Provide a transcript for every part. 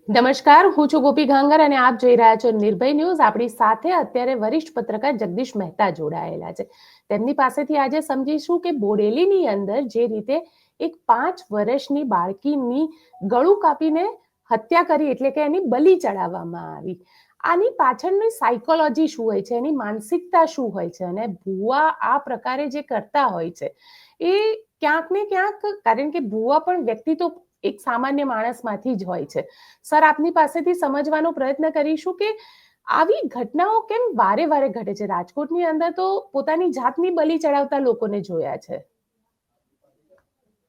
નમસ્કાર, હું છું ગોપી ઘાંગર અને આપ જોઈ રહ્યા છો નિર્ભય ન્યૂઝ. આપણી સાથે અત્યારે વરિષ્ઠ પત્રકાર જગદીશ મહેતા જોડાયેલા છે. તેમની પાસેથી આજે સમજીશું કે બોડેલીની અંદર જે રીતે એક 5 વર્ષની બાળકીની ગળું કાપીને હત્યા કરી, એટલે કે એની બલી ચડાવવામાં આવી, આની પાછળની સાયકોલોજી શું હોય છે, એની માનસિકતા શું હોય છે, અને ભુવા આ પ્રકારે જે કરતા હોય છે એ ક્યાંક ને ક્યાંક, કારણ કે ભુવા પણ વ્યક્તિ તો એક સામાન્ય માણસમાંથી જ હોય છે. સર, આપની પાસેથી સમજવાનો પ્રયત્ન કરીશું કે આવી ઘટનાઓ કેમ વારે વારે ઘટે છે. રાજકોટની અંદર તો પોતાની જાતની બલી ચડાવતા લોકોને જોયા છે.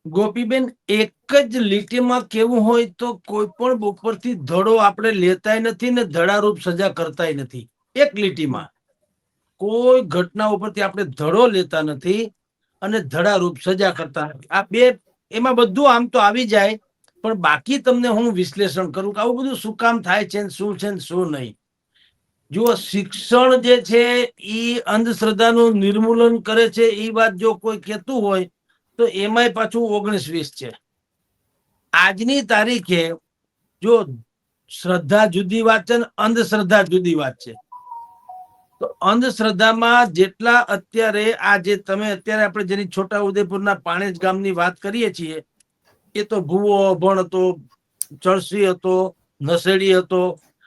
ગોપીબેન, એક જ લીટીમાં કેવું હોય તો કોઈ પણ ઉપરથી ધડો આપણે લેતાય નથી ને ધડારૂપ સજા કરતાય નથી. એક લીટીમાં કોઈ ઘટના ઉપરથી આપણે ધડો લેતા નથી અને ધડારૂપ સજા કરતા નથી. આ બે, એમાં બધું આમ તો આવી જાય, પણ બાકી તમને હું વિશ્લેષણ કરું કે આવું બધું શું કામ થાય છે ને શું નહીં. જો શિક્ષણ જે છે એ અંધશ્રદ્ધાનું નિર્મૂલન કરે છે, એ વાત જો કોઈ કહેતું હોય તો એમાંય પાછું 19-20 છે. આજની તારીખે જો શ્રદ્ધા જુદી વાત છે ને અંધશ્રદ્ધા જુદી વાત છે. તો અંધશ્રદ્ધામાં જેટલા અત્યારે આ જે તમે અત્યારે આપણે જેની છોટા ઉદેપુરના પાણેજ ગામની વાત કરીએ છીએ, એ તો ભૂવો અભણ હતો, ચળસી હતો, નશેડી હતો,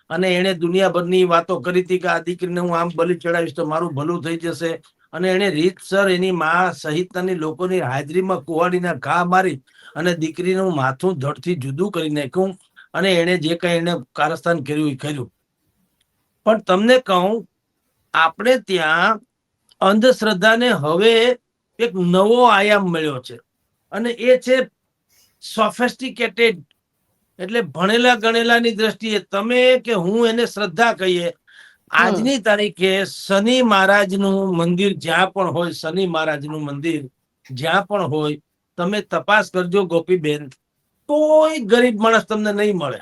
અને એને દુનિયાભરની વાતો કરી હતી કે આ દીકરીને હું આમ બલી ચડાવીશ તો મારું ભલું થઈ જશે, અને એને રીતસર એની મા સહિતની લોકોની હાજરીમાં કુહાડીના ઘા મારી અને દીકરીનું માથું ધડથી જુદું કરી નાખ્યું, અને એને જે કઈ એને કારસ્તાન કર્યું એ કર્યું. પણ તમને કહું, આપણે ત્યાં અંધશ્રદ્ધાને હવે એક નવો આયામ મળ્યો છે, અને એ છે સોફેસ્ટિકેટેડ, એટલે ભણેલા ગણેલાની દ્રષ્ટિએ તમે કે હું એને શ્રદ્ધા કહીએ. આજની તારીખે શનિ મહારાજનું મંદિર જ્યાં પણ હોય, શનિ મહારાજનું મંદિર જ્યાં પણ હોય, તમે તપાસ કરજો ગોપીબેન, કોઈ ગરીબ માણસ તમને નહીં મળે.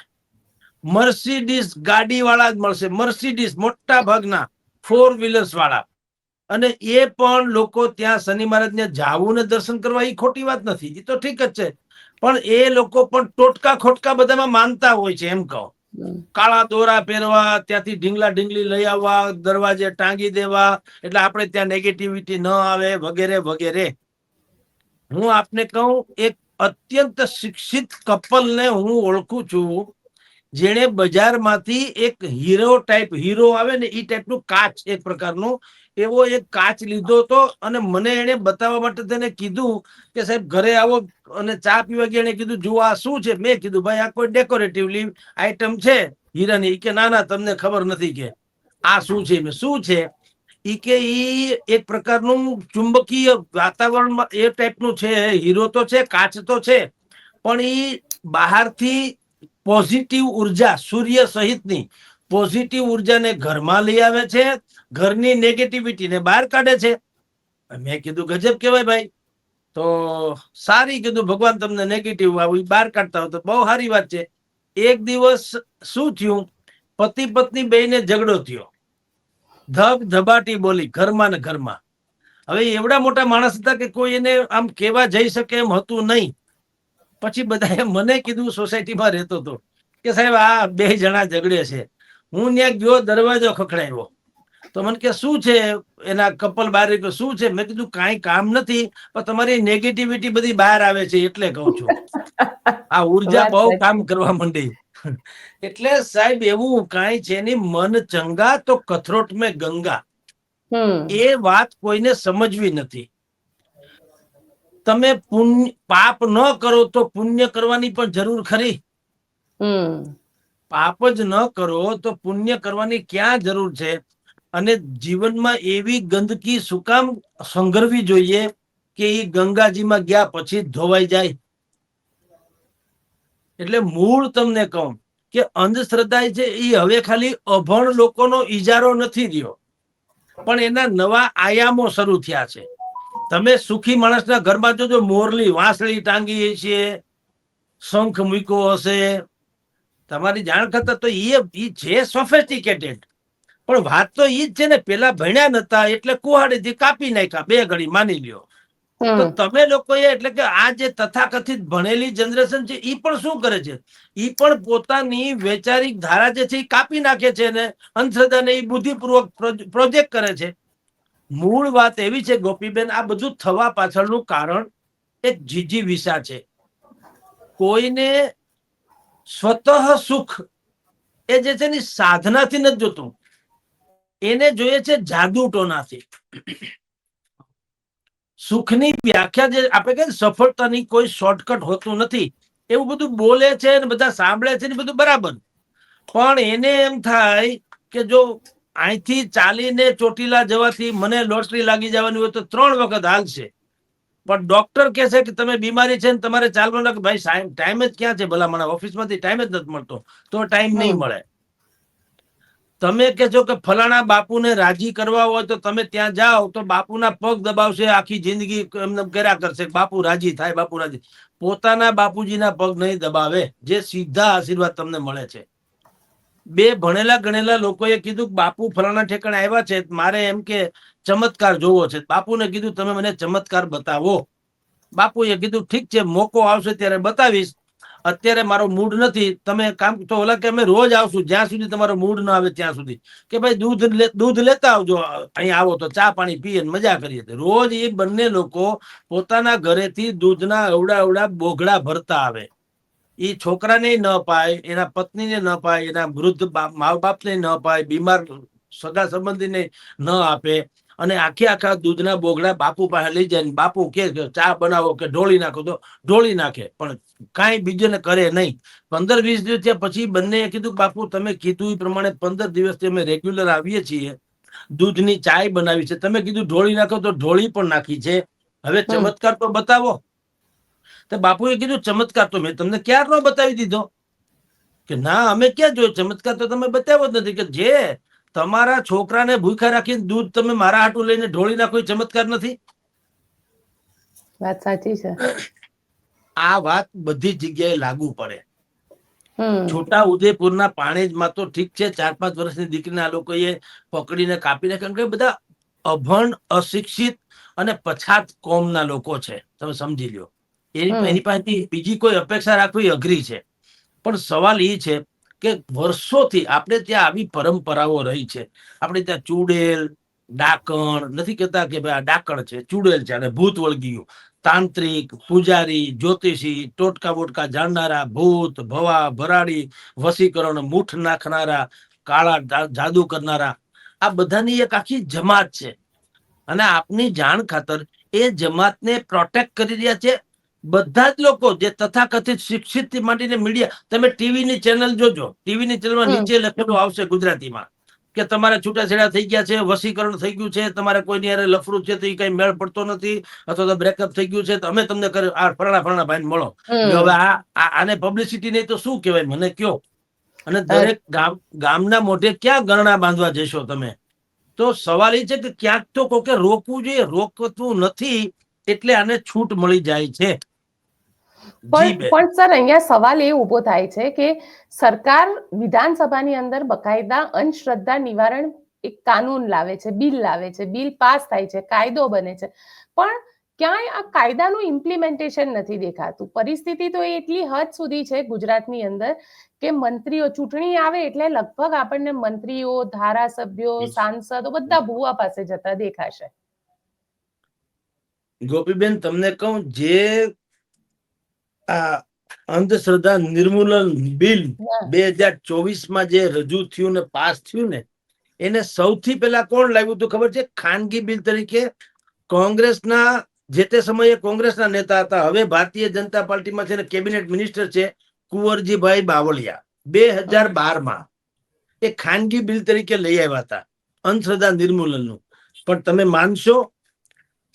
મર્સિડીઝ ગાડી વાળા જ મળશે, મર્સિડીઝ મોટા ભાગના 4 વ્હીલર્સ વાળા. અને એ પણ લોકો ત્યાં શનિ મહારાજને જાવું ને દર્શન કરવા, એ ખોટી વાત નથી, એ તો ઠીક જ છે. પણ એ લોકો પણ ટોટકા ખોટકા બધામાં માનતા હોય છે. એમ કહો, કાળા દોરા પહેરવા, ત્યાંથી ઢીંગલા ઢીંગલી લઈ આવવા, દરવાજે ટાંગી દેવા, એટલે આપણે ત્યાં નેગેટિવિટી ન આવે, વગેરે વગેરે. હું આપને કહું, એક અત્યંત શિક્ષિત કપલને હું ઓળખું છું, જેણે બજારમાંથી એક હીરો આવે ને એ ટાઈપનું કાચ, એક પ્રકારનું એવો એક કાચ લીધો હતો, અને મને એને બતાવવા માટે તેને કીધું કે સાહેબ ઘરે આવો, અને ચા પીવા ગયા. એને કીધું જુઓ આ શું છે. મેં કીધું ભાઈ આ કોઈ ડેકોરેટિવ આઈટમ છે હીરાની. કે ના તમને ખબર નથી કે આ શું છે. શું છે ઈ કે ઈ એક પ્રકારનું ચુંબકીય વાતાવરણમાં એ ટાઈપનું છે. હીરો તો છે, કાચ તો છે, પણ ઈ બહારથી પોઝિટિવ ઉર્જા, સૂર્ય સહિતની પોઝિટિવ ઉર્જાને ઘરમાં લઈ આવે છે, ઘરની નેગેટિવિટીને બહાર કાઢે છે. મેં કીધું ગજબ કહેવાય ભાઈ, તો સારી, કીધું ભગવાન તમને નેગેટિવ બહાર કાઢતા હોય તો બહુ સારી વાત છે. એક દિવસ શું થયું, પતિ પત્ની બેયને ઝઘડો થયો, ધબ ધબાટી બોલી ઘરમાં ને ઘરમાં. હવે એવડા મોટા માણસ હતા કે કોઈ એને આમ કેવા જઈ શકે એમ હતું નહીં. પછી બધાએ મને કીધું, સોસાયટીમાં રહેતો હતો, કે સાહેબ આ 2 જણા ઝઘડે છે. હું ત્યાં ગયો, દરવાજો ખખડાવ્યો, તો મને કે શું છે. એના કપલ બહાર શું છે. મેં કીધું કાંઈ કામ નથી, પણ તમારી નેગેટિવિટી બધી બહાર આવે છે એટલે કહું છું. આ ઉર્જા બહુ કામ કરવા માંડી. એટલે સાહેબ એવું કાંઈ છે નહીં, મન ચંગા તો કથરોટ મેં ગંગા. એ વાત કોઈને સમજવી નથી. તમે પાપ ન કરો તો પુણ્ય કરવાની પણ જરૂર ખરી? પાપ જ ન કરો તો પુણ્ય કરવાની ક્યાં જરૂર છે? અને જીવનમાં એવી ગંદકી શું કામ સંઘરવી જોઈએ કે એ ગંગાજીમાં ગયા પછી ધોવાઈ જાય? એટલે મૂળ તમને કહું કે અંધશ્રદ્ધા છે એ હવે ખાલી અભણ લોકોનો ઈજારો નથી રહ્યો, પણ એના નવા આયામો શરૂ થયા છે. તમે સુખી માણસના ઘરમાં જોજો, મોરલી વાંસળી ટાંગી છે, શંખ મૂક્યો હશે. તમારી જાણ કરતા તો એ છે સોફેસ્ટિકેટેડ, પણ વાત તો ઈ જ છે ને, પેલા ભણ્યા નતા એટલે કુહાડીથી કાપી નાખ્યા, 2 ઘડી માની લ્યો. તો હમ તમે લોકોએ એટલે કે આ જે તથાકથિત ભણેલી જનરેશન છે એ પણ શું કરે છે, એ પણ પોતાની વૈચારિક ધારા જે છે એ કાપી નાખે છે ને અંધશ્રદ્ધાને એ બુદ્ધિપૂર્વક પ્રોજેક્ટ કરે છે. મૂળ વાત એવી છે ગોપીબેન, આ બધું થવા પાછળનું કારણ એક જીજી વિસા છે. કોઈને સ્વતઃ સુખ એ જે છે ને સાધનાથી નથી જોતું, એને જોઈએ છે જાદુ ટોનાથી. સુખની વ્યાખ્યા જે આપણે કહીએ સફળતાની કોઈ શોર્ટકટ હોતું નથી, એવું બધું બોલે છે ને બધા સાંભળે છે ને બધું બરાબર, પણ એને એમ થાય કે જો અહીંથી ચાલીને ચોટીલા જવાથી મને લોટરી લાગી જવાની હોય તો 3 વખત હાલશે, પણ ડોક્ટર કહે છે કે તમે બીમારી છે ને તમારે ચાલવાનું, ભાઈ ટાઈમ જ ક્યાં છે, ભલા ઓફિસમાંથી ટાઈમ જ નથી મળતો, તો ટાઈમ નહીં હમ મળે. તમે કે છો કે ફલાણા બાપુને રાજી કરવા હોય તો તમે ત્યાં જાઓ તો બાપુના પગ દબાવશે, આખી જિંદગી એમને કર્યા કરશે, બાપુ રાજી થાય, બાપુ રાજી. પોતાના બાપુજીના પગ નહીં દબાવે જે સીધા આશીર્વાદ તમને મળે છે. 2 ભણેલા ગણેલા લોકોએ કીધું કે બાપુ ફલાણા ઠેકાણે આવ્યા છે, મારે એમ કે ચમત્કાર જોવો છે. બાપુને કીધું તમે મને ચમત્કાર બતાવો. બાપુએ કીધું ઠીક છે, મોકો આવશે ત્યારે બતાવીશ, અત્યારે મારો મૂડ નથી. તમે કામ તો ઓલા કે અમે રોજ આવશું જ્યાં સુધી તમારો મૂડ ના આવે ત્યાં સુધી, કે ભાઈ દૂધ લેતા આવજો, અહીંયા આવો તો ચા પાણી પીએ મજા કરીએ. રોજ એ બંને લોકો પોતાના ઘરેથી દૂધના અવડા બોઘડા ભરતા આવે. એ છોકરાને ન પાય, એના પત્નીને ન પાય, એના વૃદ્ધ મા બાપને ન પાય, બીમાર સગા સંબંધીને ન આપે, અને આખા દૂધના બોગડા બાપુ પાસે લઈ જાય. બાપુ કે ચા બનાવો કે ઢોળી નાખો તો ઢોળી નાખે, પણ કાંઈ બીજું ને કરે નહીં. 15-20 દિવસ થયા પછી બંને કીધું બાપુ તમે કીધું એ પ્રમાણે 15 દિવસથી અમે રેગ્યુલર આવીએ છીએ, દૂધની ચાય બનાવી છે, તમે કીધું ઢોળી નાખો તો ઢોળી પણ નાખી છે, હવે હમ ચમત્કાર તો બતાવો. તો બાપુએ કીધું ચમત્કાર તો મેં તમને ક્યારનો બતાવી દીધો. કે ના અમે ક્યાં જોયો ચમત્કાર, તો તમે બતાવ્યો જ નથી. કે જે તમારા છોકરાને ભૂખ્યા રાખીને દૂધ તમે મારા હાટું લઈને ઢોળી નાખો એ ચમત્કાર નથી. વાત સાચી છે. આ વાત બધી જગ્યાએ લાગુ પડે. હમ છોટા ઉદેપુરના પાણેજમાં તો ઠીક છે, 4-5 વર્ષની દીકરીને આ લોકોએ પકડીને કાપી નાખ્યા, કે બધા અભણ, અશિક્ષિત અને પછાત કોમના લોકો છે, તમે સમજી લ્યો. હમ એની પાસેથી બીજી કોઈ અપેક્ષા રાખવી અઘરી છે. પણ સવાલ એ છે કે વર્ષોથી આપણે ત્યાં આવી પરંપરાઓ રહી છે. આપણે ત્યાં ચૂડેલ, ડાકણ નથી કહેતા કે ભાઈ આ ડાકણ છે, ચૂડેલ છે, અને ભૂત વળગી ગયું, તાંત્રિક, પૂજારી, જ્યોતિષી, ટોટકા બોટકા જાણનારા, ભૂત ભવા ભરાડી, વસીકરણ, મૂઠ નાખનારા, કાળા જાદુ કરનારા, આ બધાની એક આખી જમાત છે. અને આપની જાણ ખાતર એ જમાતને પ્રોટેક્ટ કરી રહ્યા છે બધા જ લોકો, જે તથાકથિત શિક્ષિત થી માંડીને મીડિયા. તમે ટીવીની ચેનલ જોજો, ટીવીની ચેનલમાં હમ નીચે લખેલું આવશે ગુજરાતીમાં કે તમારે છૂટાછેડા થઈ ગયા છે, વસીકરણ થઈ ગયું છે, તમારે કોઈની હારે લફડું છે તો એ કઈ મેળ પડતો નથી, અથવા તો બ્રેકઅપ થઈ ગયું છે તો અમે તમને આ ફરણા ભાઈને મળો. હવે આને પબ્લિસિટી નહીં તો શું કહેવાય મને કયો. અને દરેક ગામના મોઢે ક્યાં ગરણા બાંધવા જશો તમે. તો સવાલ એ છે કે ક્યાંક તો કોકે રોકવું જોઈએ, રોકતું નથી એટલે આને છૂટ મળી જાય છે. જી બેન. પણ સર અહીંયા સવાલ એ ઉભો થાય છે કે સરકાર વિધાનસભાની અંદર બકાયદા અંધશ્રદ્ધા નિવારણ એક કાનૂન લાવે છે, બિલ લાવે છે, બિલ પાસ થાય છે, કાયદો બને છે, પણ ક્યાંય આ કાયદાનું ઇમ્પ્લિમેન્ટેશન નથી દેખાતું. પરિસ્થિતિ તો એટલી હદ સુધી છે ગુજરાતની અંદર કે મંત્રીઓ, ચૂંટણી આવે એટલે લગભગ આપણને મંત્રીઓ, ધારાસભ્યો, સાંસદો બધા ભુવા પાસે જતા દેખાશે. ગોપીબેન તમને કહું, જે આ અંધશ્રદ્ધા નિર્મૂલન બિલ 2024માં જે રજૂ થયું ને પાસ થયું ને, એને સૌથી પહેલા કોણ લાવ્યું હતું ખબર છે? ખાનગી બિલ તરીકે કોંગ્રેસના, જે તે સમયે કોંગ્રેસના નેતા હતા, હવે ભારતીય જનતા પાર્ટીમાં છે ને કેબિનેટ મિનિસ્ટર છે, કુંવરજીભાઈ બાવળિયા, 2012માં એ ખાનગી બિલ તરીકે લઈ આવ્યા હતા અંધશ્રદ્ધા નિર્મૂલનનું. પણ તમે માનશો,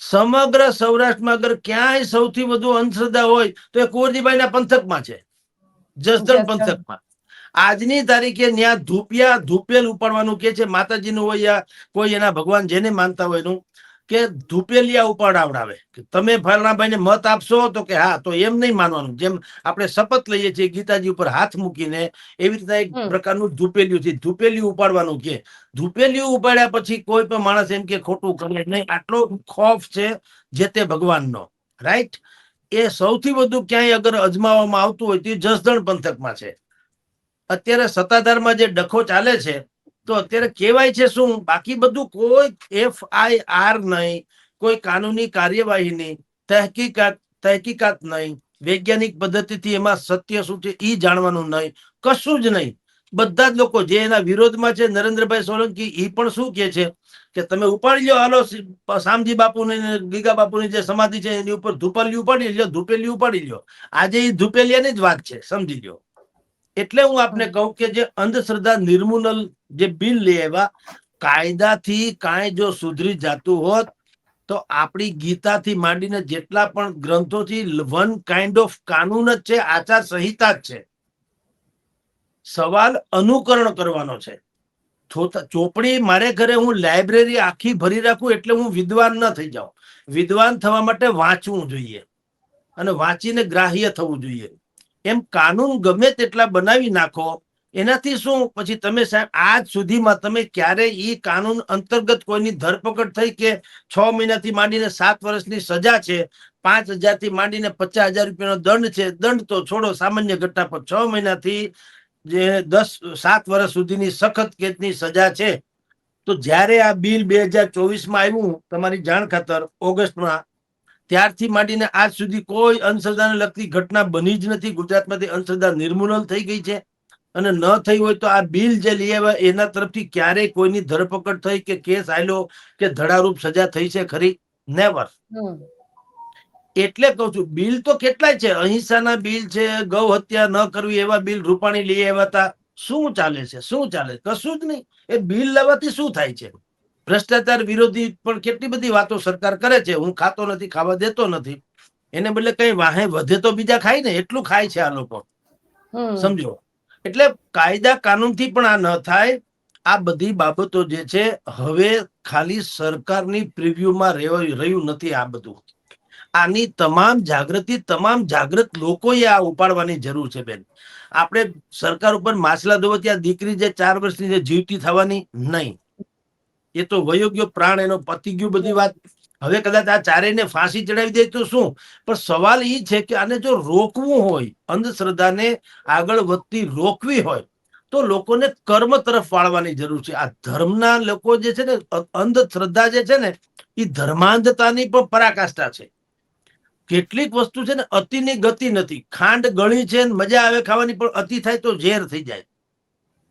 સમગ્ર સૌરાષ્ટ્રમાં અગર ક્યાંય સૌથી વધુ અંધશ્રદ્ધા હોય તો એ કુંવરજીભાઈના પંથકમાં છે, જસદણ પંથકમાં. આજની તારીખે ત્યાં ધૂપેલ ઉપાડવાનું કે છે, માતાજીનું હોય યા કોઈ એના ભગવાન જેને માનતા હોય એનું, કે ધૂપેલિયા ઉપાડાવડાવે કે તમે ફલાણાભાઈને મત આપશો તો કે હા, તો એમ નહીં માનવાનું. જેમ આપણે શપથ લઈએ છીએ ગીતાજી ઉપર હાથ મૂકીને, એવી રીતના એક હમ પ્રકારનું ધૂપેલિયું છે. ધૂપેલિયું ઉપાડવાનું કે ધૂપેલિયું ઉપાડ્યા પછી કોઈ પણ માણસ એમ કે ખોટું કરે નહીં. આટલો ખોફ છે જે તે ભગવાનનો, રાઈટ. એ સૌથી વધુ ક્યાંય અગર અજમાવવામાં આવતું હોય તો એ જસદણ પંથકમાં છે. અત્યારે સત્તાધારમાં જે ડખો ચાલે છે, તો અત્યારે કહેવાય છે શું, બાકી બધું કોઈ FIR નહીં, કોઈ કાનૂની કાર્યવાહી નહીં, તહેકીકાત નહીં, વૈજ્ઞાનિક પદ્ધતિથી એમાં સત્ય શું છે એ જાણવાનું નહીં, કશું જ નહીં. બધા જ લોકો જે એના વિરોધમાં છે, નરેન્દ્રભાઈ સોલંકી, એ પણ શું કે છે કે તમે ઉપાડી લો, હાલો શામજી બાપુની ગીગા બાપુની જે સમાધિ છે એની ઉપર ધૂપેલી ઉપાડી લ્યો, ધૂપેલી ઉપાડી લ્યો. આજે એ ધૂપેલિયાની જ વાત છે, સમજી લ્યો. એટલે હું આપને કહું કે જે અંધશ્રદ્ધા નિર્મૂલન જે બિલ લઈ આવ્યા, કાયદાથી કાંઈ જો સુધરી જતું હોત તો આપણી ગીતાથી માંડીને જેટલા પણ ગ્રંથોથી વન કાઇન્ડ ઓફ કાનૂન જ છે, આચાર સંહિતા જ છે. સવાલ અનુકરણ કરવાનો છે. ચોપડી મારે ઘરે હું લાઇબ્રેરી આખી ભરી રાખું એટલે હું વિદ્વાન ન થઈ જાઉં. વિદ્વાન થવા માટે વાંચવું જોઈએ અને વાંચીને ગ્રાહ્ય થવું જોઈએ. એમ કાનૂન ગમે તેટલા બનાવી નાખો, એનાથી શું પછી તમે સાહેબ આજ સુધીમાં તમે ક્યારે ઈ કાનૂન અંતર્ગત કોઈની ધરપકડ થઈ કે 6 મહિનાથી માંડીને 7 વર્ષની સજા છે, 5,000 થી માંડીને 50,000 રૂપિયાનો દંડ છે. દંડ તો છોડો, સામાન્ય ઘટના પર 6 મહિનાથી જે 7 વર્ષ સુધીની સખત કેદની સજા છે. તો જ્યારે આ બિલ 2024માં આવ્યું, તમારી જાણ ખાતર ઓગસ્ટમાં, ત્યારથી માંડીને આજ સુધી કોઈ અંધશ્રદ્ધાને લગતી ઘટના બની જ નથી. ગુજરાતમાંથી અંધશ્રદ્ધા નિર્મૂલન થઈ ગઈ છે. અને ન થઈ હોય તો આ બિલ જે લઈ આવ્યા એના તરફથી ક્યારેય કોઈની ધરપકડ થઈ કે કેસ આલ્યો કે ધડારૂપ સજા થઈ છે ખરી? નેવર. એટલે કહું છું, બિલ તો કેટલાય છે. અહિંસાના બિલ છે, ગૌ હત્યા ન કરવી એવા બિલ રૂપાણી લઈ આવ્યા હતા. શું ચાલે છે? શું ચાલે? કશું જ નહીં. એ બિલ લાવવાથી શું થાય છે? ભ્રષ્ટાચાર વિરોધી પણ કેટલી બધી વાતો સરકાર કરે છે. હું ખાતો નથી, ખાવા દેતો નથી. એને બદલે કઈ વાહે વધે તો બીજા ખાય ને, એટલું ખાય છે આ લોકો, સમજો. એટલે કાયદા કાનૂનથી પણ આ ન થાય. આ બધી બાબતો જે છે હવે ખાલી સરકારની પ્રિવ્યુમાં રહ્યું નથી. આ બધું આની તમામ જાગૃતિ, તમામ જાગૃત લોકોએ આ ઉપાડવાની જરૂર છે બેન. આપણે સરકાર ઉપર માછલા ધોવા, ત્યાં દીકરી જે 4 વર્ષની જે જીવતી થવાની નહીં, એ તો વયો ગયો, પ્રાણ એનો પતી ગયું, બધી વાત. હવે કદાચ આ ચારેયને ફાંસી ચડાવી દે તો શું? પણ સવાલ એ છે કે આને જો રોકવું હોય, અંધશ્રદ્ધાને આગળ વધતી રોકવી હોય, તો લોકોને કર્મ તરફ વાળવાની જરૂર છે. આ ધર્મના લોકો જે છે ને, અંધશ્રદ્ધા જે છે ને, એ ધર્માંધતાની પણ પરાકાષ્ઠા છે. કેટલીક વસ્તુ છે ને અતિની ગતિ નથી. ખાંડ ગળી છે, મજા આવે ખાવાની, પણ અતિ થાય તો ઝેર થઈ જાય.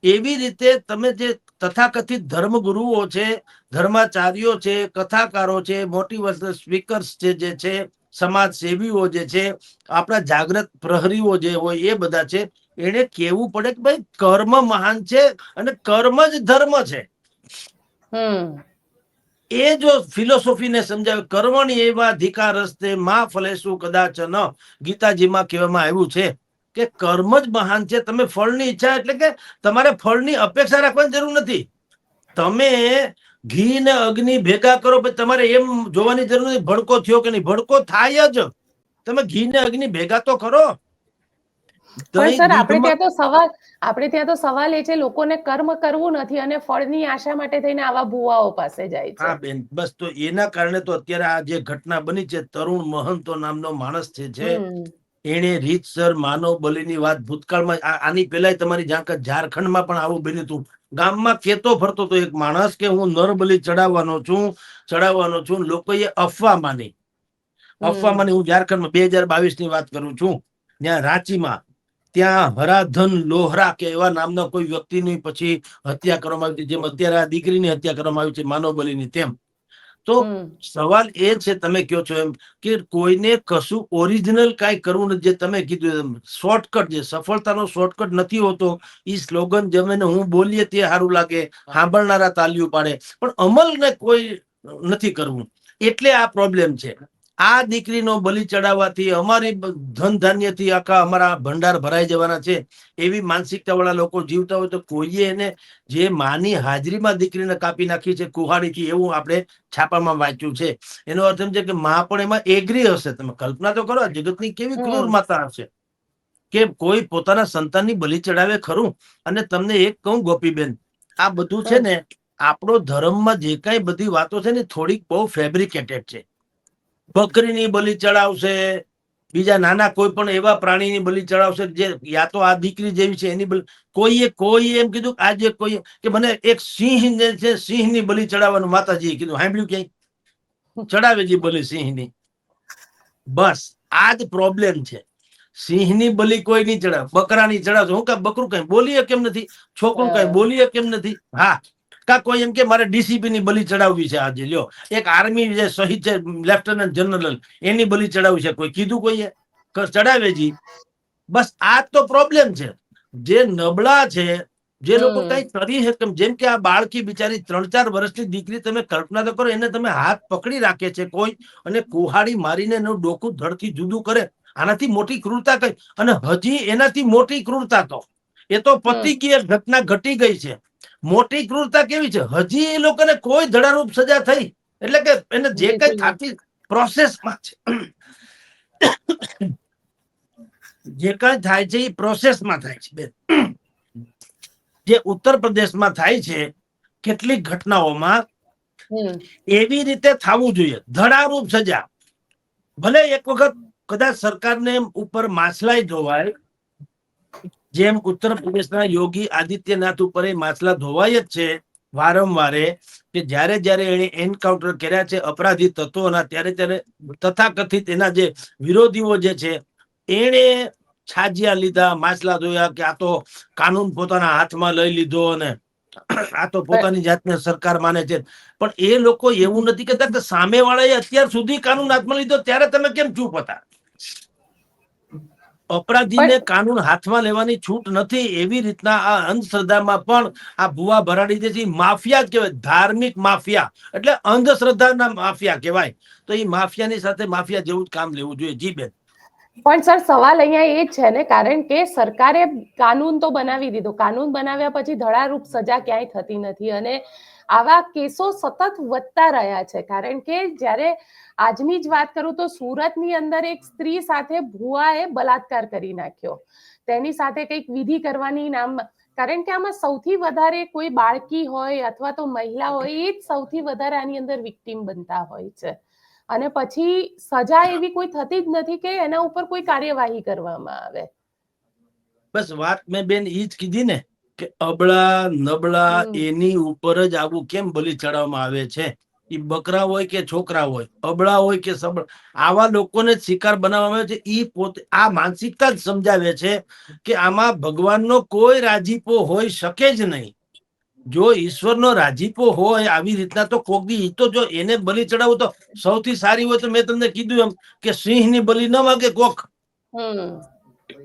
એવી રીતે તમે જે તથાકથિત ધર્મગુરુઓ છે, ધર્માચાર્યો છે, કથાકારો છે, મોટિવેશનલ સ્પીકર્સ છે, સમાજ સેવીઓ જે છે, આપણા જાગૃત પ્રહરીઓ જે હોય એ બધા છે, એને કહેવું પડે કે ભાઈ કર્મ મહાન છે અને કર્મ જ ધર્મ છે. એ જો ફિલોસોફીને સમજાવે, કર્મણી એવા અધિકાર રસ્તે માં ફલેશું કદાચ ન, ગીતાજીમાં કહેવામાં આવ્યું છે કે કર્મ જ મહાન છે. તમે ફળની ઈચ્છા, એટલે કે તમારે ફળની અપેક્ષા રાખવાની જરૂર નથી. તમે ઘી ને અગ્નિ ભેગા કરો, પછી તમારે એમ જોવાની જરૂર નથી ભડકો થયો કે નહીં. ભડકો થાય જ. તમે ઘી ને અગ્નિ ભેગા તો કરો. પણ સર, આપણે ત્યાં તો સવાલ એ છે, લોકોને કર્મ કરવું નથી અને ફળની આશા માટે થઈને આવા ભુવાઓ પાસે જાય છે. હા બેન, બસ તો એના કારણે તો અત્યારે આ જે ઘટના બની છે, તરુણ મહંતો નામનો માણસ છે, એને રીતસર માનવ બલિની વાત ભૂતકાળમાં, આની પહેલા તમારી જાણકાર ઝારખંડમાં પણ આવું બન્યું હતું. ગામમાં કેતો ફરતો તો એક માણસ કે હું નરબલી ચડાવવાનો છું. લોકોએ અફવા માની. હું ઝારખંડમાં 2022 ની વાત કરું છું, ત્યાં રાંચીમાં, ત્યાં હરાધન લોહરા કે એવા નામના કોઈ વ્યક્તિની પછી હત્યા કરવામાં આવી, જેમ અત્યારે આ દીકરીની હત્યા કરવામાં આવી છે માનવ બલિની, તેમ. તો સવાલ એ છે, તમે કહો છો એમ, કે કોઈને કશું ઓરિજિનલ કાંઈ કરવું નથી. જે તમે કીધું શોર્ટકટ, જે સફળતાનો શોર્ટકટ નથી હોતો, એ સ્લોગન જમીને હું બોલીએ તે સારું લાગે, સાંભળનારા તાલીઓ પાડે, પણ અમલને કોઈ નથી કરવું. એટલે આ પ્રોબ્લેમ છે. આ દીકરીનો બલિ ચડાવવાથી અમારી ધન ધાન્યથી આખા અમારા ભંડાર ભરાઈ જવાના છે એવી માનસિકતા વાળા લોકો જીવતા હોય તો કોઈએ એને જે માની હાજરીમાં દીકરીને કાપી નાખી છે કુહાડીથી, એવું આપણે છાપામાં વાંચ્યું છે. એનો અર્થ એમ છે કે માં પણ એમાં એગ્રી હશે. તમે કલ્પના તો કરો, જગતની કેવી ક્રૂર માતા હશે કે કોઈ પોતાના સંતાનની બલિ ચડાવે ખરું. અને તમને એક કહું ગોપીબેન, આ બધું છે ને આપણો ધર્મમાં જે કઈ બધી વાતો છે ને થોડીક બહુ ફેબ્રિકેટેડ છે. બકરીની બલિ ચડાવશે, બીજા નાના કોઈ પણ એવા પ્રાણીની બલિ ચડાવશે જે યા તો આ દીકરી જેવી છે એની બલિ. કોઈએ એમ કીધું આજે કોઈ કે મને એક સિંહ જે છે સિંહની બલિ ચડાવવાનું માતાજીએ કીધું, સાંભળ્યું ક્યાંય? ચડાવે છે બલિ સિંહની. બસ આ જ પ્રોબ્લેમ છે. સિંહની બલિ કોઈ નહીં ચડાવે, બકરાની ચડાવશે. હું કાંઈ બકરું કઈ બોલીએ કેમ નથી, છોકરું કઈ બોલીએ કેમ નથી? હા, કા કોઈ એમ કે મારે ડીસીપી ની બલિ ચડાવવી છે આજે, લ્યો એક આર્મી જે શહીદ છે લેફ્ટનન્ટ જનરલ, એની બલિ ચડાવવી છે, કોઈ કીધું કોઈએ? ચડાવે જી. બસ આ જ તો પ્રોબ્લેમ છે. જે નબળા છે, જે લોકો કઈ કરી શકે, જેમ કે આ બાળકી બિચારી 3-4 વર્ષની દીકરી, તમે કલ્પના તો કરો, એને તમે હાથ પકડી રાખે છે કોઈ અને કુહાડી મારીને એનું ડોકું ધડથી જુદું કરે. આનાથી મોટી ક્રૂરતા કઈ? અને હજી એનાથી મોટી ક્રૂરતા તો એ તો પતી ગઈ, ઘટના ઘટી ગઈ છે. મોટી ક્રૂરતા કેવી છે? હજી એ લોકોને કોઈ ધડારૂપ સજા થઈ, એટલે કે એને જે કઈ થતી પ્રોસેસમાં છે, જે કઈ થાય છે એ પ્રોસેસમાં થાય છે બેન. જે ઉત્તર પ્રદેશમાં થાય છે કેટલીક ઘટનાઓમાં, એવી રીતે થવું જોઈએ. ધડારૂપ સજા. ભલે એક વખત કદાચ સરકારને ઉપર માછલાઈ ધોવાય, જેમ ઉત્તર પ્રદેશના યોગી આદિત્યનાથ ઉપર એ માછલા ધોવાય જ છે વારંવારે, કે જ્યારે જ્યારે એને એન્કાઉન્ટર કર્યા છે અપરાધી તત્વોના, ત્યારે તથાકથિત એના જે વિરોધીઓ જે છે એને છાજિયા લીધા, માછલા ધોયા, કે આ તો કાનૂન પોતાના હાથમાં લઈ લીધો અને આ તો પોતાની જાતને સરકાર માને છે. પણ એ લોકો એવું નથી કહેતા કે સામે વાળાએ અત્યાર સુધી કાનૂન હાથમાં લીધો ત્યારે તમે કેમ ચૂપ હતા? અપરાધીને કાનૂન હાથમાં લેવાની છૂટ નથી. એવી રીતના આ અંધશ્રદ્ધામાં પણ આ ભુવા ભરાડી દે છે. માફિયા જ કહેવાય, ધાર્મિક માફિયા, એટલે અંધશ્રદ્ધાના માફિયા કહેવાય. તો એ માફિયાની સાથે માફિયા જેવું જ કામ લેવું જોઈએ. જી બેન. પણ સર, સવાલ અહીંયા એ જ છે ને, કારણ કે સરકારે કાનૂન તો બનાવી દીધો, કાનૂન બનાવ્યા પછી ધડારૂપ સજા ક્યાંય થતી નથી અને આવા કેસો સતત વધતા રહ્યા છે. કારણ કે જ્યારે આજની જ વાત કરું તો સુરતની અંદર એક સ્ત્રી સાથે ભુવાએ બલાત્કાર કરી નાખ્યો, તેની સાથે કંઈક વિધિ કરવાની નામ, કારણ કે આમાં સૌથી વધારે કોઈ બાળકી હોય અથવા તો મહિલા હોય એ જ સૌથી વધારે આની અંદર વિક્ટીમ બનતા હોય છે. અને પછી સજા એવી કોઈ થતી જ નથી કે એના ઉપર કોઈ કાર્યવાહી કરવામાં આવે. બસ વાત મેં બેન ઈ જ કીધી ને કે અબળા નબળા એની ઉપર જ આવું કેમ બલિ ચડાવવામાં આવે છે. એ બકરા હોય કે છોકરા હોય, અબળા હોય કે સબળા, આવા લોકોને શિકાર બનાવવામાં આવે છે. ઈ પોતે આ માનસિકતા જ સમજાવે છે કે આમાં ભગવાનનો કોઈ રાજીપો હોઈ શકે જ નહીં. જો ઈશ્વરનો રાજીપો હોય આવી રીતના તો કોકદી, તો જો એને બલિ ચડાવવું તો સૌથી સારી હોય તો મેં તમને કીધું એમ કે સિંહની બલિ ન માગે કોક,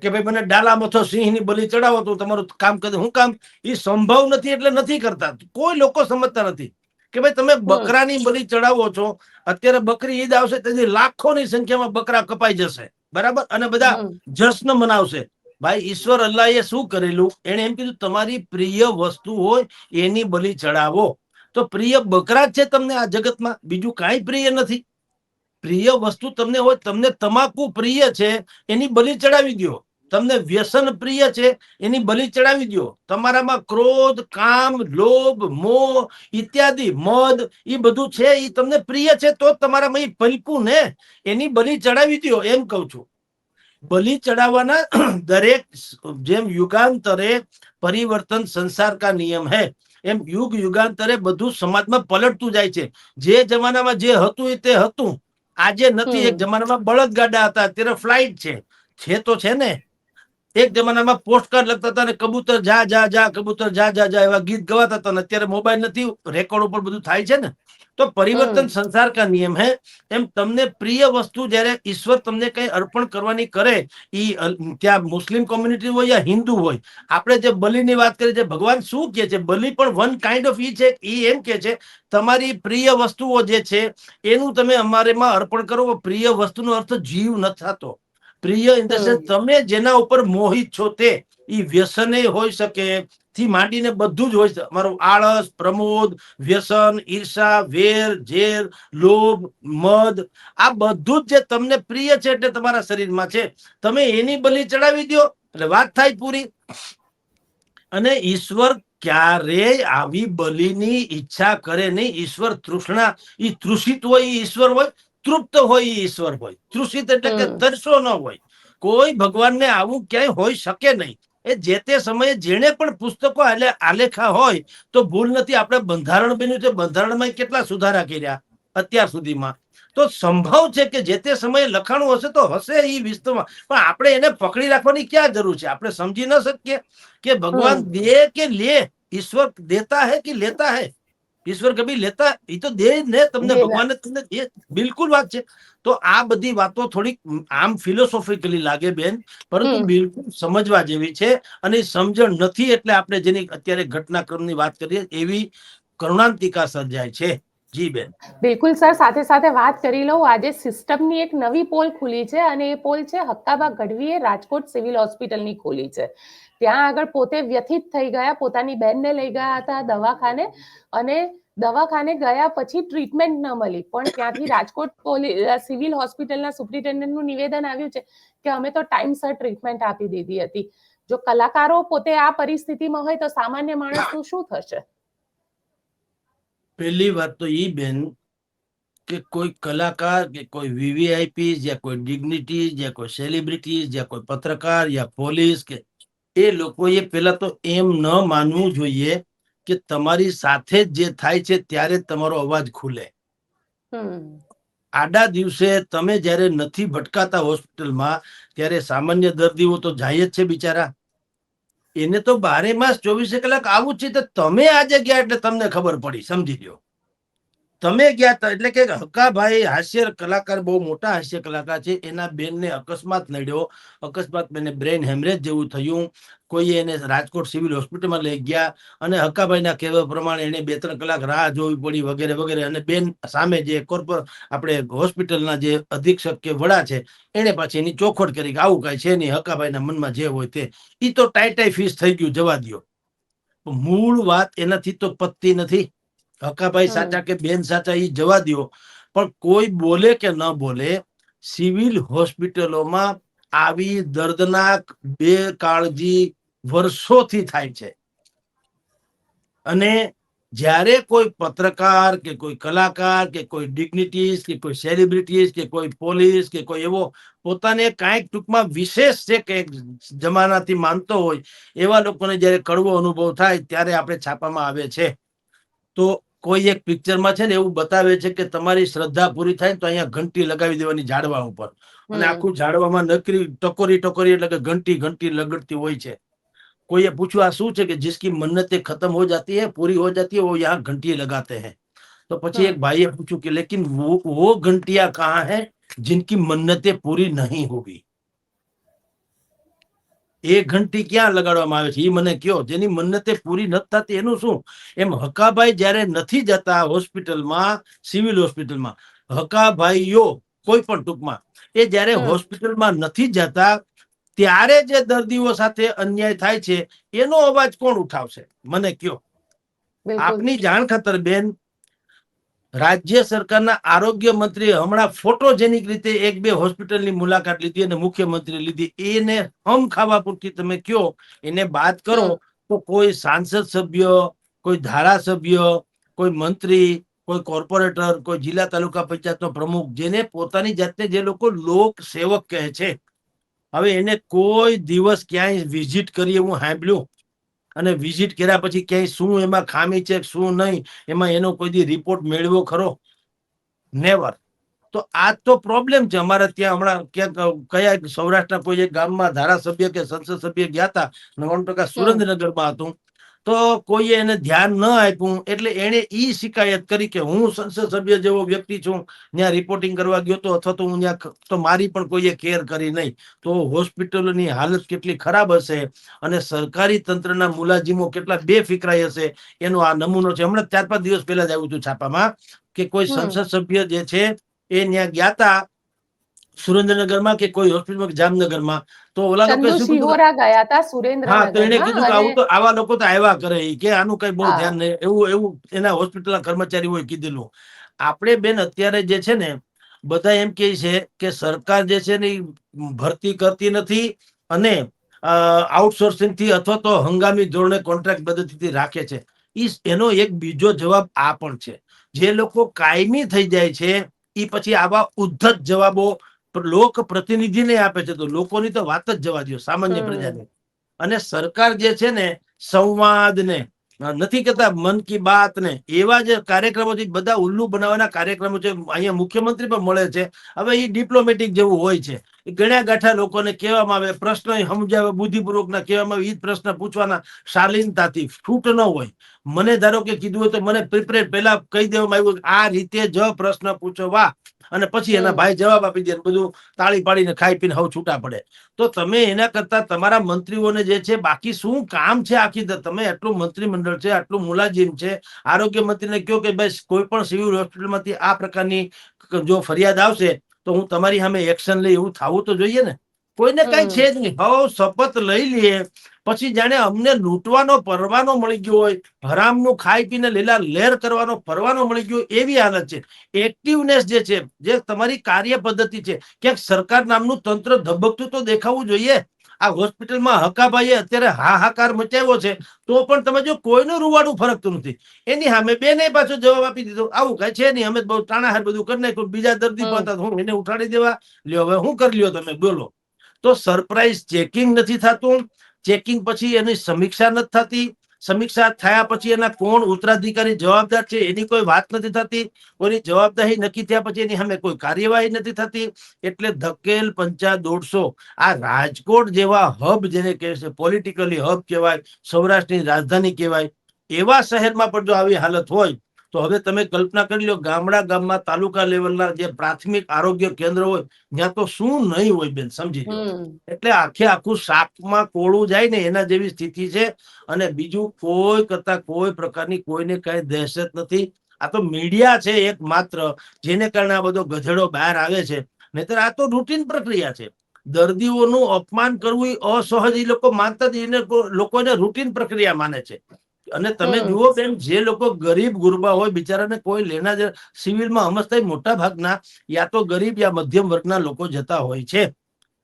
કે ભાઈ મને ડાલા મથો સિંહની બલિ ચડાવો તો તમારું કામ કરે. હું કામ? એ સંભવ નથી એટલે નથી કરતા. કોઈ લોકો સમજતા નથી કે ભાઈ તમે બકરાની બલિ ચડાવો છો. અત્યારે બકરી ઈદ આવશે તેથી લાખોની સંખ્યામાં બકરા કપાઈ જશે, બરાબર, અને બધા જશ્ન મનાવશે. ભાઈ ઈશ્વર અલ્લાહે શું કરેલું? એને એમ કીધું તમારી પ્રિય વસ્તુ હોય એની બલિ ચડાવો. તો પ્રિય બકરા જ છે તમને આ જગતમાં, બીજું કાંઈ પ્રિય નથી. પ્રિય વસ્તુ તમને હોય, તમને તમાકુ પ્રિય છે એની બલિ ચડાવી દો. તમને વ્યસન પ્રિય છે એની બલિ ચડાવી દો. તમારામાં ક્રોધ, કામ, લોભ, મોહ ઇત્યાદિ, મદ, એ બધું છે એ તમને પ્રિય છે તો તમારામાં એ પલકું ને, એની બલિ ચડાવી દો. એમ કઉ છું. બલિ ચડાવવાના દરેક, જેમ યુગાંતરે પરિવર્તન સંસાર કા નિયમ है, એમ યુગ યુગાંતરે બધું સમાજમાં પલટતું જાય છે. જે જમાનામાં જે હતું તે હતું, આજે નથી. એક જમાનામાં બળદગાડા હતા, અત્યારે ફ્લાઇટ છે તો છે ને. એક જમાનામાં પોસ્ટકાર્ડ લખતા હતા ને કબૂતર જા જા જા, કબૂતર જા જા જા, એવા ગીત ગવાતા હતા. અત્યારે મોબાઈલ નથી, રેકોર્ડ ઉપર બધું થાય છે ને. તો પરિવર્તન સંસાર કા નિયમ है। એમ તમને પ્રિય વસ્તુ જ્યારે ઈશ્વર તમને કઈ અર્પણ કરવાની કરે, ઈ ત્યાં મુસ્લિમ કોમ્યુનિટી હોય યા હિન્દુ હોય, આપણે જે બલિની વાત કરીએ છીએ, ભગવાન શું કે છે, બલિ પણ વન કાઇન્ડ ઓફ ઈ છે, ઈ એમ કે છે તમારી પ્રિય વસ્તુઓ જે છે એનું તમે અમારેમાં અર્પણ કરો। પ્રિય વસ્તુનો અર્થ જીવ ન થતો, પ્રિય ઇન ધ સેન્સ તમે જેના ઉપર મોહિત છો તે, ઈ વ્યસને હોઈ શકે થી માંડીને બધું જ હોય છે, અમારું આળસ, પ્રમોદ, વ્યસન, ઈર્ષા, વેર, ઝેર, લોભ, મદ, આ બધું જ જે તમને પ્રિય છે એટલે તમારા શરીરમાં છે, તમે એની બલિ ચડાવી દો એટલે વાત થાય પૂરી। અને ઈશ્વર ક્યારેય આવી બલિની ઈચ્છા કરે નહીં। ઈશ્વર તૃષ્ણા, ઈ તૃષિત હોય ઈ ઈશ્વર હોય, તૃપ્ત હોય ઈ ઈશ્વર હોય। તૃષિત એટલે કે તરસો ન હોય। કોઈ ભગવાનને આવું ક્યાંય હોઈ શકે નહીં। એ જે તે સમયે જેણે પણ પુસ્તકો આલેખા હોય તો ભૂલ નથી। આપણે બંધારણ બન્યું છે, બંધારણમાં કેટલા સુધારા કર્યા અત્યાર સુધીમાં, તો સંભવ છે કે જે તે સમયે લખાણું હશે તો હશે ઈ વિશ્વમાં, પણ આપણે એને પકડી રાખવાની ક્યાં જરૂર છે? આપણે સમજી ન શકીએ કે ભગવાન દે કે લે, ઈશ્વર દેતા है कि लेता है? ઈશ્વર કભી લેતા, એ તો દે ને તમને, ભગવાન તમને દે, બિલકુલ વાત છે। તો આ બધી વાતો થોડીક આમ ફિલોસોફિકલી લાગે બેન, પરંતુ બિલકુલ સમજવા જેવી છે। અને સમજણ નથી એટલે આપણે જેની અત્યારે ઘટનાક્રમની વાત કરીએ એવી કરુણાંતિકા સર્જાય છે। જી બેન, બિલકુલ સર, સાથે સાથે વાત કરી લઉં, આજે સિસ્ટમની એક નવી પોલ ખુલી છે અને એ પોલ છે હક્કાબા ગઢવીએ રાજકોટ સિવિલ હોસ્પિટલની ખોલી છે। ત્યાં આગળ પોતે વ્યથિત થઈ ગયા, પોતાની બહેનને લઈ ગયા હતા દવાખાને, અને દવાખાને ગયા પછી ટ્રીટમેન્ટ ન મળી, પણ ત્યાંથી રાજકોટ સિવિલ હોસ્પિટલના સુપ્રિન્ટેન્ડન્ટનું નિવેદન આવ્યું છે કે અમે તો ટાઈમસર ટ્રીટમેન્ટ આપી દીધી હતી। જો કલાકારો પોતે આ પરિસ્થિતિમાં હોય તો સામાન્ય માણસનું શું થશે? પહેલી વાત તો ઈ બેન કે કોઈ કલાકાર કે કોઈ વીવીઆઈપી યા કોઈ ડિગ્નિટી યા કોઈ સેલિબ્રિટી યા કોઈ પત્રકાર યા પોલીસ કે એ લોકોએ પેલા તો એમ ન માનવું જોઈએ કે તમારી સાથે જ જે થાય છે ત્યારે જ તમારો અવાજ ખુલે। આડા દિવસે તમે જ્યારે નથી ભટકાતા હોસ્પિટલમાં ત્યારે સામાન્ય દર્દીઓ તો જાય જ છે બિચારા, એને તો 12 માસ 24 કલાક આવું જ છે। તો તમે આજે ગયા એટલે તમને ખબર પડી, સમજી લ્યો તમે ગયા હતા એટલે કે હક્કાભાઈ હાસ્ય કલાકાર, બહુ મોટા હાસ્ય કલાકાર છે, એના બેનને અકસ્માત નડ્યો, અકસ્માત બેને બ્રેઇન હેમરેજ જેવું થયું, કોઈ એને રાજકોટ સિવિલ હોસ્પિટલમાં લઈ ગયા અને હક્કાભાઈના કહેવા પ્રમાણે એને 2-3 કલાક રાહ જોવી પડી વગેરે વગેરે। અને બેન સામે જે આપણે હોસ્પિટલના જે અધિક્ષક કે વડા છે એને પાછી એની ચોખવટ કરી કે આવું કાંઈ છે નહીં, હક્કાભાઈના મનમાં જે હોય તે, ઈ તો ટાઈ ફીસ થઈ ગયું, જવા દ્યો। મૂળ વાત એનાથી તો પતતી નથી। હક્કાભાઈ સાચા કે બેન સાચા ઈ જવા દ્યો, પણ કોઈ બોલે કે ન બોલે, સિવિલ હોસ્પિટલોમાં આવી દર્દનાક બેકાળજી વર્ષોથી થાય છે। અને જ્યારે કોઈ પત્રકાર કે કોઈ કલાકાર કે કોઈ ડિગ્નિટીઝ કે કોઈ સેલિબ્રિટીઝ કે કોઈ પોલીસ કે કોઈ એવો પોતાને કાંઈક ટૂંકમાં વિશેષ છે કે જમાનાથી માનતો હોય એવા લોકોને જ્યારે કડવો અનુભવ થાય ત્યારે આપણે છાપામાં આવે છે। તો કોઈ એક પિક્ચરમાં છે ને એવું બતાવે છે કે તમારી શ્રદ્ધા પૂરી થાય તો અહીંયા ઘંટી લગાવી દેવાની ઝાડવા ઉપર, અને આખું ઝાડવામાં નકરી ટકોરી ટકોરી એટલે કે ઘંટી ઘંટી લગડતી હોય છે। કોઈએ પૂછ્યું આ શું છે કે जिसकी मन्नतें खत्म हो जाती है पूरी हो जाती है वो यहाँ घंटी लगाते हैं। तो પછી એક ભાઈએ પૂછ્યું કે लेकिन वो घंटियां कहाँ है जिनकी मन्नतें पूरी नहीं होगी? એ ઘંટી ક્યાં લગાડવામાં આવે છે એ મને કયો, જેની મન્નતે પૂરી નથી થતી એનું શું? એમ હકાભાઈ જ્યારે નથી જતા હોસ્પિટલમાં, સિવિલ હોસ્પિટલમાં, હકાભાઈઓ કોઈ પણ ટૂંકમાં એ જ્યારે હોસ્પિટલમાં નથી જતા ત્યારે જે દર્દીઓ સાથે અન્યાય થાય છે એનો અવાજ કોણ ઉઠાવશે? મને કયો। આપની જાણ ખાતર બેન, રાજ્ય સરકારના આરોગ્ય મંત્રી હમણાં ફોટોજેનિક રીતે 1-2 હોસ્પિટલની મુલાકાત લીધી અને મુખ્યમંત્રી લીધી, એને હમ ખાવા પૂરતી તમે કયો, એને બાદ કરો તો કોઈ સાંસદ સભ્ય, કોઈ ધારાસભ્ય, કોઈ મંત્રી, કોઈ કોર્પોરેટર, કોઈ જિલ્લા તાલુકા પંચાયતનો પ્રમુખ, જેને પોતાની જાતને જે લોકો લોક સેવક કહે છે, હવે એને કોઈ દિવસ ક્યાંય વિઝિટ કરી એવું સાંભળ્યું? અને વિઝિટ કર્યા પછી ક્યાંય શું એમાં ખામી છે શું નહીં એમાં એનો કોઈ દી રિપોર્ટ મેળવ્યો ખરો? નેવર। તો આ તો પ્રોબ્લેમ છે। અમારે ત્યાં હમણાં ક્યાંક કયા સૌરાષ્ટ્રના કોઈ એક ગામમાં ધારાસભ્ય કે સંસદ સભ્ય ગયા હતા, 99% સુરેન્દ્રનગરમાં હતું, તો તો કોઈએ એને ધ્યાન ન આપ્યું એટલે એને ઈ શિકાયત કરી કે હું સંસદ સભ્ય જેવો વ્યક્તિ છું, ત્યાં રિપોર્ટિંગ કરવા ગયો તો અથવા તો હું ત્યાં તો મારી પણ કોઈએ કેર કરી નહીં. તો હોસ્પિટલોની હાલત કેટલી ખરાબ હશે અને સરકારી તંત્રના મુલાજીમો કેટલા બેફિકરાઈ હશે એનો આ નમૂનો છે. હમણાં 4-5 દિવસ પહેલા જ આવ્યું હતું છાપામાં કે કોઈ સંસદ સભ્ય જે છે એ ત્યાં ગયા હતા સુરેન્દ્રનગરમાં કે કોઈ હોસ્પિટલમાં જામનગરમાં, તો ઓલા લોકો ચંદુ શું કીધું, શિહોરા ગયા હતા હા, તો એને સુરેન્દ્રનગરમાં કીધું કે અને આવું તો આવા લોકો તો આવ્યા કરે કે આનું કઈ બહુ હા ધ્યાન નહીં, એવું એના હોસ્પિટલના કર્મચારીઓએ કીધેલું. આપણે બેન અત્યારે જે છે ને બધા એમ કહે છે કે સરકાર જે છે ને ભરતી કરતી નથી અને આઉટસોર્સિંગ થી અથવા તો હંગામી ધોરણે કોન્ટ્રાક્ટ પદ્ધતિથી રાખે છે. એનો એક બીજો જવાબ આ પણ છે, જે લોકો કાયમી થઈ જાય છે એ પછી આવા ઉદ્ધત જવાબો લોક પ્રતિનિધિને આપે છે, તો લોકોની તો વાત જ જવા દો, સામાન્ય પ્રજાને. અને સરકાર જે છે ને સંવાદ ને નથી કેતા મન કી બાત ને એવા જે કાર્યક્રમો છે બધા ઉલ્લુ બનાવવાના કાર્યક્રમો છે. અહીંયા મુખ્યમંત્રી પણ મળે છે. હવે એ ડિપ્લોમેટિક જેવું હોય છે, ગણ્યા ગાંઠા લોકોને કહેવામાં આવે, પ્રશ્ન સમજાવે, બુદ્ધિપૂર્વક ના કહેવામાં આવે, એ જ પ્રશ્ન પૂછવાના શાલીનતાથી, છૂટ ન હોય. મને ધારો કે કીધું હોય તો મને પ્રિપેરેડ પહેલા કહી દેવામાં આવ્યું આ રીતે જ પ્રશ્ન પૂછવા, અને પછી એના ભાઈ જવાબ આપી દે, બધું તાળી પાડીને ખાઈ પીને હવે છૂટા પડે. તો તમે એના કરતા તમારા મંત્રીઓને જે છે બાકી શું કામ છે, આખી તમે આટલું મંત્રીમંડળ છે, આટલું મુલાજીમ છે, આરોગ્ય મંત્રીને કહો કે ભાઈ કોઈ પણ સિવિલ હોસ્પિટલમાંથી આ પ્રકારની જો ફરિયાદ આવશે તો હું તમારી સામે એક્શન લઈ, એવું થવું તો જોઈએ ને. કોઈને કઈ છે જ નહીં. હવે શપથ લઈ લઈએ પછી જાણે અમને લૂંટવાનો પરવાનો મળી ગયો હોય, હરામનું ખાઈ પીને લીલા લહેર કરવાનો પરવાનો મળી ગયો એવી હાલત છે. એક્ટિવનેસ જે છે, જે તમારી કાર્ય પદ્ધતિ છે, ક્યાંક સરકાર નામનું તંત્ર ધબકતું તો દેખાવું જોઈએ. આ હોસ્પિટલમાં હકાભાઈએ અત્યારે હાહાકાર મચાવ્યો છે, તો પણ તમે જો કોઈનું રૂવાડું ફરકતું નથી. એની સામે બેને પાછો જવાબ આપી દીધો આવું કઈ છે નહીં, અમે બહુ તાણાહાર બધું કરી નાખ્યું, બીજા દર્દી પાતા હું એને ઉઠાડી દેવા લ્યો, હવે શું કરી લ્યો તમે બોલો. તો સરપ્રાઈઝ ચેકિંગ નથી થતું, ચેકિંગ પછી એની સમીક્ષા નથી થતી, સમીક્ષા થયા પછી એના કોણ ઉત્તરાધિકારી જવાબદાર છે એની કોઈ વાત નથી થતી, કોઈની જવાબદારી નક્કી થયા પછી એની સામે કોઈ કાર્યવાહી નથી થતી. એટલે ધકેલ પંચા 150. આ રાજકોટ જેવા હબ જેને કહે છે, પોલિટિકલી હબ કહેવાય, સૌરાષ્ટ્રની રાજધાની કહેવાય, એવા શહેરમાં પણ જો આવી હાલત હોય તો હવે તમે કલ્પના કરી લો ગામમાં તાલુકા લેવલના જે પ્રાથમિક આરોગ્ય કેન્દ્ર હોય ત્યાં તો શું નહીં હોય બેન, સમજી લો. એટલે આખું શાકમાં કોળું જાય ને એના જેવી સ્થિતિ છે. અને બીજું કોઈ કરતા કોઈ પ્રકારની કોઈને કઈ દહેશત નથી. આ તો મીડિયા છે એક માત્ર, જેને કારણે આ બધો ગધેડો બહાર આવે છે. નહીતર આ તો રૂટીન પ્રક્રિયા છે. દર્દીઓનું અપમાન કરવું એ અસહજ એ લોકો માનતા લોકોને રૂટીન પ્રક્રિયા માને છે. અને તમે જુઓ બેન, જે લોકો ગરીબ ગુરબા હોય બિચારાને કોઈ લેના જ સિવિલમાં સમજતા મોટા ભાગના યા તો ગરીબ યા મધ્યમ વર્ગના લોકો જતા હોય છે.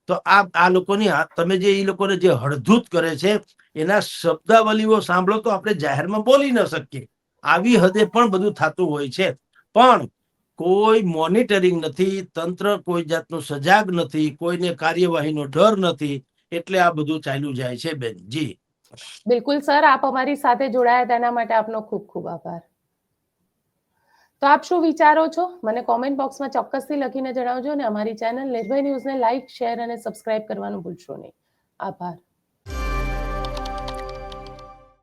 તો આ લોકોની તમે જે એ લોકોને જે હળધૂત કરે છે એના શબ્દાવલીઓ સાંભળો તો આપણે જાહેરમાં બોલી ન શકીએ. આવી હદે પણ બધું થતું હોય છે. પણ કોઈ મોનિટરિંગ નથી, તંત્ર કોઈ જાતનું સજાગ નથી, કોઈને કાર્યવાહીનો ડર નથી, એટલે આ બધું ચાલ્યું જાય છે બેન. જી બિલકુલ સર, આપ અમારી સાથે જોડાયા તેના માટે આપનો ખૂબ ખૂબ આભાર. તો આપ શું વિચારો છો મને કોમેન્ટ બોક્સમાં ચોક્કસથી લખીને જણાવજો, અને અમારી ચેનલ નિર્ભય ન્યૂઝને લાઇક, શેર અને સબસ્ક્રાઇબ કરવાનું ભૂલશો નહીં. આભાર.